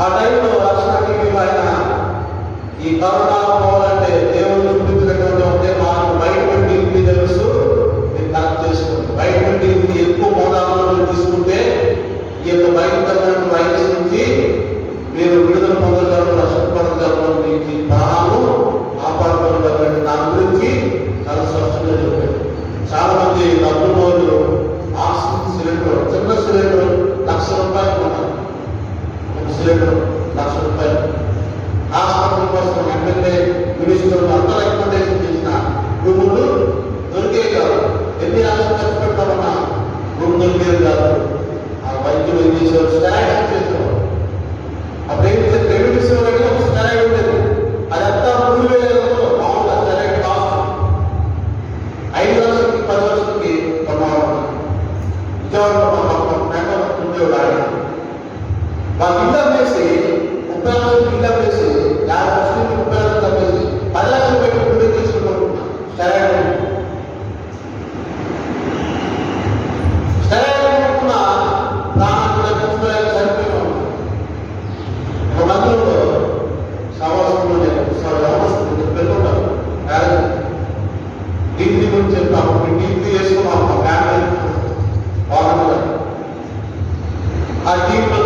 ఆ టైంలో రక్షణ టీవీలో ఆయన ఈ కరోనా పోవాలంటే దేవుడు చూపించినటువంటి ఒకే మాకు వైటమిన్ డి తెలుసు, మీరు కరెక్ట్ చేసుకోండి. వైటమిన్ డి ఎక్కువ మోతాదులో తీసుకుంటే ఈ యొక్క భయంకరమైన వైరస్ నుంచి మీరు విడుదల పొందగలరు, రక్షణ పొందగలరు, మీకు ప్రాణాలు కాపాడుకోగలరు. దాని గురించి చాలా స్పష్టంగా చెప్పారు. చాలా మంది డబ్బులు వాళ్ళు ఆక్సిజన్ సిలిండర్, చిన్న సిలిండర్ ₹1,00,000 కొన్నారు. ఒక సిలిండర్ ₹1,00,000. హాస్పిటల్ కోసం ఎమ్మెల్యే, మినిస్టర్లు అందరూ రికమెండేషన్ చేసిన భూములు దొరికే కాదు. ఎన్ని లక్షలు ఖర్చు పెట్టామన్నా భూమి దొరికేది కాదు. ఆ వైద్యులు ఏం చేసేవారు? స్టెరాయిడ్ చేసేవారు. అప్పుడు ఏం చేస్తే రెమిడిసిన్ అనేది ఒక స్టెరాయిడ్ ఉండేది. అదంతా 3,000 మామూలుగా స్టెరాయిడ్ కాస్ట్ 5 లక్షలకి 10 లక్షలకి కొన్నవాళ్ళు. విజయవాడలో ఉండేవాడు ఆయన. వాళ్ళు ఇల్లు అమ్మేసి 30 లక్షలకి ఇల్లు అమ్మేసి 50 లక్షలకి 30 లక్షలు అమ్మేసి 10 లక్షలు పెట్టి గుడి తీసుకుంటున్నాం. స్టెరాయిడ్ కొనుక్కున్న ప్రాణాలు దక్కించుకోలేక చనిపోయినాం. ఒక మందిరంలో సమాజంలో వ్యవస్థ పెరుగుంటారు. డిగ్రీ గురించి చెప్తాము. డిగ్రీ చేసుకున్నాం మా ఫ్యామిలీ. ఆ టీంలో